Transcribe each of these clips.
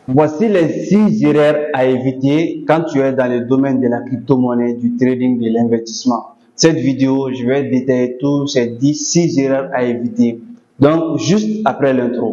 Voici les 6 erreurs à éviter quand tu es dans le domaine de la crypto-monnaie, du trading, de l'investissement. Cette vidéo, je vais détailler tous ces 6 erreurs à éviter. Donc, juste après l'intro.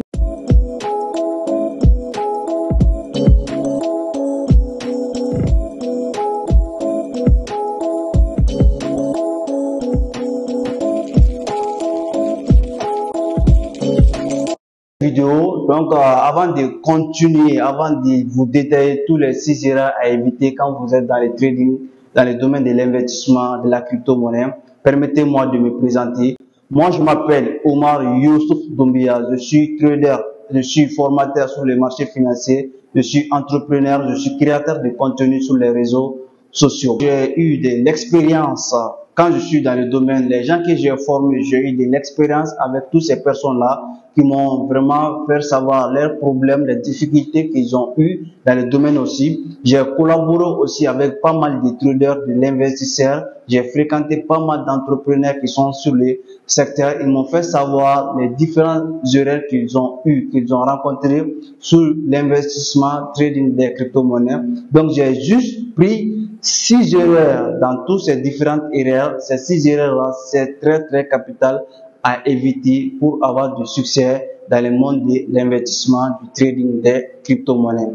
Donc, avant de continuer, avant de vous détailler tous les 6 erreurs à éviter quand vous êtes dans le trading, dans le domaine de l'investissement, de la crypto-monnaie, permettez-moi de me présenter. Moi, je m'appelle Omar Youssouf Doumbia, je suis trader, je suis formateur sur les marchés financiers, je suis entrepreneur, je suis créateur de contenu sur les réseaux sociaux. J'ai eu de l'expérience quand je suis dans le domaine, les gens que j'ai formés, j'ai eu de l'expérience avec toutes ces personnes-là qui m'ont vraiment fait savoir leurs problèmes, les difficultés qu'ils ont eues dans le domaine aussi. J'ai collaboré aussi avec pas mal de traders, de l'investisseur. J'ai fréquenté pas mal d'entrepreneurs qui sont sur les secteurs. Ils m'ont fait savoir les différentes erreurs qu'ils ont eues, qu'ils ont rencontrées sur l'investissement, trading des crypto-monnaies. Donc, j'ai juste pris 6 erreurs dans toutes ces différentes erreurs. Ces 6 erreurs-là, c'est très capital à éviter pour avoir du succès dans le monde de l'investissement, du trading des crypto-monnaies.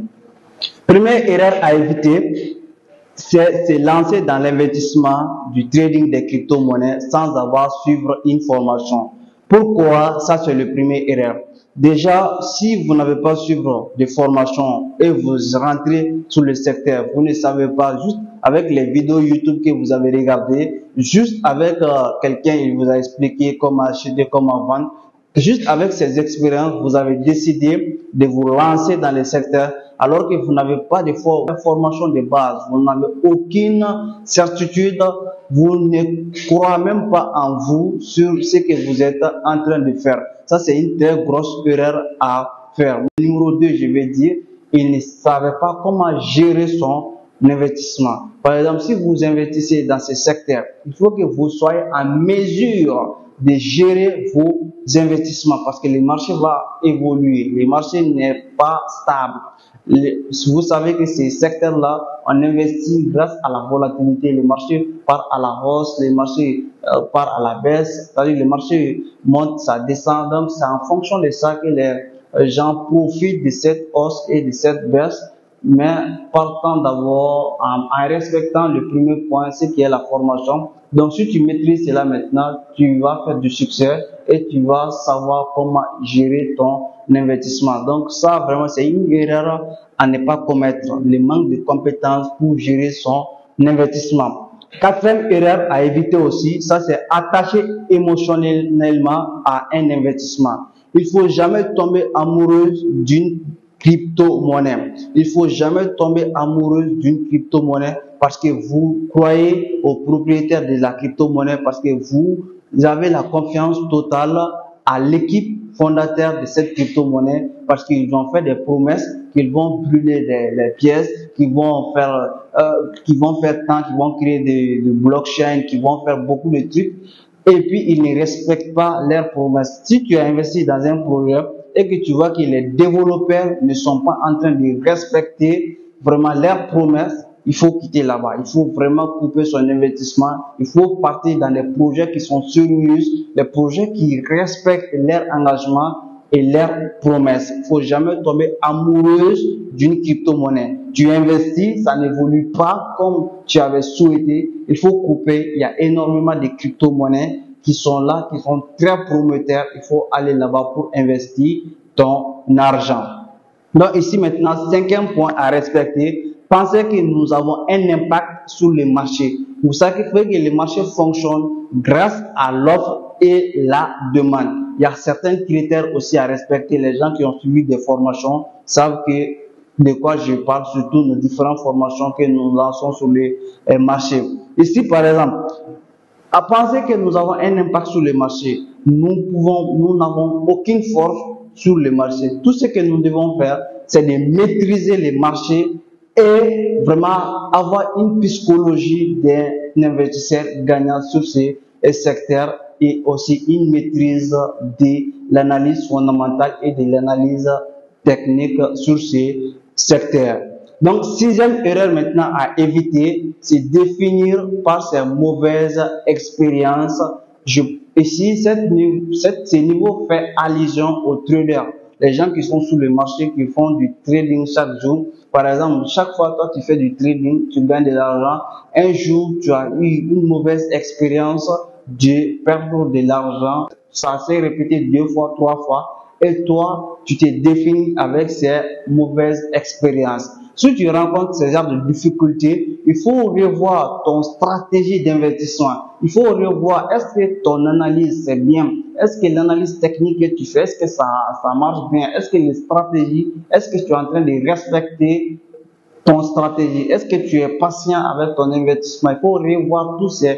Première erreur à éviter, c'est se lancer dans l'investissement du trading des crypto-monnaies sans avoir suivre une formation. Pourquoi? Ça, c'est le premier erreur. Déjà, si vous n'avez pas suivre de formation et vous rentrez sur le secteur, vous ne savez pas, juste avec les vidéos YouTube que vous avez regardées, juste avec quelqu'un, il vous a expliqué comment acheter, comment vendre, juste avec ces expériences, vous avez décidé de vous lancer dans le secteur alors que vous n'avez pas de formation de base, vous n'avez aucune certitude, vous ne croyez même pas en vous sur ce que vous êtes en train de faire. Ça, c'est une très grosse erreur à faire. Numéro 2, je vais dire, il ne savait pas comment gérer son investissement. Par exemple, si vous investissez dans ce secteur, il faut que vous soyez en mesure de gérer vos investissements parce que le marché va évoluer, le marché n'est pas stable. Vous savez que ces secteurs-là, on investit grâce à la volatilité. Le marché part à la hausse, le marché part à la baisse, c'est-à-dire le marché monte, ça descend. Donc, c'est en fonction de ça que les gens profitent de cette hausse et de cette baisse. Mais partant d'abord en respectant le premier point, ce qui est la formation. Donc, si tu maîtrises cela maintenant, tu vas faire du succès et tu vas savoir comment gérer ton investissement. Donc, ça, vraiment, c'est une erreur à ne pas commettre, le manque de compétences pour gérer son investissement. Quatrième erreur à éviter aussi, ça, c'est attacher émotionnellement à un investissement. Il faut jamais tomber amoureuse d'une crypto-monnaie. Il faut jamais tomber amoureuse d'une crypto-monnaie parce que vous croyez au propriétaire de la crypto-monnaie, parce que vous avez la confiance totale à l'équipe fondateur de cette crypto-monnaie, parce qu'ils ont fait des promesses qu'ils vont brûler les pièces, qu'ils vont faire tant, qu'ils vont créer des blockchains, qu'ils vont faire beaucoup de trucs, et puis ils ne respectent pas leurs promesses. Si tu as investi dans un projet et que tu vois que les développeurs ne sont pas en train de respecter vraiment leurs promesses, il faut quitter là-bas. Il faut vraiment couper son investissement. Il faut partir dans des projets qui sont sérieux, des projets qui respectent leur engagement et leurs promesses. Il faut jamais tomber amoureuse d'une crypto-monnaie. Tu investis, ça n'évolue pas comme tu avais souhaité. Il faut couper. Il y a énormément de crypto-monnaies qui sont là, qui sont très prometteurs. Il faut aller là-bas pour investir ton argent. Donc ici maintenant, cinquième point à respecter. Pensez que nous avons un impact sur le marché. Vous savez que le marché fonctionne grâce à l'offre et la demande. Il y a certains critères aussi à respecter. Les gens qui ont suivi des formations savent que de quoi je parle, surtout nos différentes formations que nous lançons sur les marchés. Ici, par exemple, à penser que nous avons un impact sur le marché, nous n'avons aucune force sur le marché. Tout ce que nous devons faire, c'est de maîtriser les marchés et vraiment avoir une psychologie d'un investisseur gagnant sur ces secteurs et aussi une maîtrise de l'analyse fondamentale et de l'analyse technique sur ces secteur. Donc, sixième erreur maintenant à éviter, c'est définir par ces mauvaises expériences. Ici, ce niveau fait allusion aux traders, les gens qui sont sur le marché, qui font du trading chaque jour. Par exemple, chaque fois toi tu fais du trading, tu gagnes de l'argent. Un jour, tu as eu une mauvaise expérience de perdre de l'argent. Ça s'est répété 2 fois, 3 fois. Et toi, tu t'es défini avec ces mauvaises expériences. Si tu rencontres ce genre de difficultés, il faut revoir ton stratégie d'investissement. Il faut revoir, est-ce que ton analyse c'est bien? Est-ce que l'analyse technique que tu fais, est-ce que ça marche bien? Est-ce que les stratégies, est-ce que tu es en train de respecter ton stratégie? Est-ce que tu es patient avec ton investissement? Il faut revoir tous ces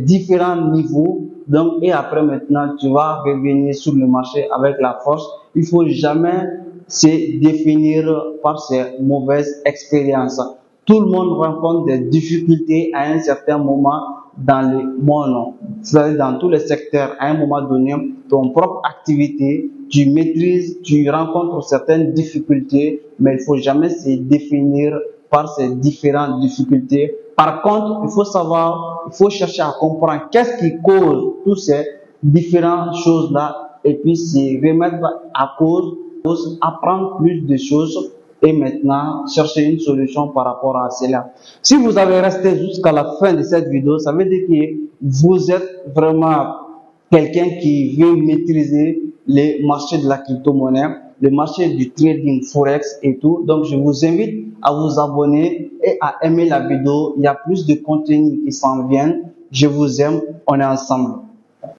différents niveaux. Donc, et après maintenant, tu vas revenir sur le marché avec la force. Il faut jamais se définir par ces mauvaises expériences. Tout le monde rencontre des difficultés à un certain moment dans le monde. C'est-à-dire dans tous les secteurs, à un moment donné, ton propre activité, tu maîtrises, tu rencontres certaines difficultés, mais il faut jamais se définir par ces différentes difficultés. Par contre, il faut savoir, il faut chercher à comprendre qu'est-ce qui cause toutes ces différentes choses-là et puis se remettre à cause, apprendre plus de choses et maintenant chercher une solution par rapport à cela. Si vous avez resté jusqu'à la fin de cette vidéo, ça veut dire que vous êtes vraiment quelqu'un qui veut maîtriser les marchés de la crypto-monnaie, le marché du trading forex et tout. Donc, je vous invite à vous abonner et à aimer la vidéo. Il y a plus de contenu qui s'en vient. Je vous aime. On est ensemble.